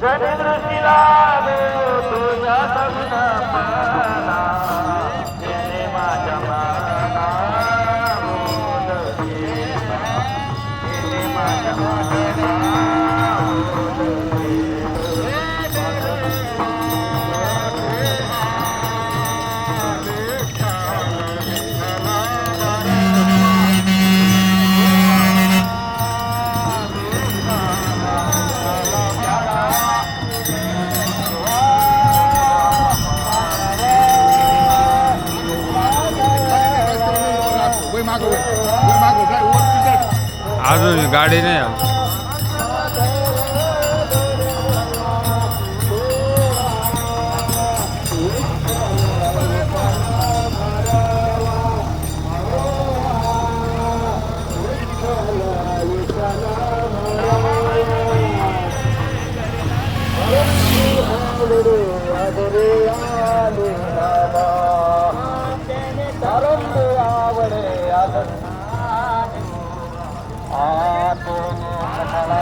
जनी दृष्टीला तुझ्या सगुणपणा येणे माझ्या मना बोलते येणे माझ्या मना अजून गाडी नाही आली. आतून सकाळा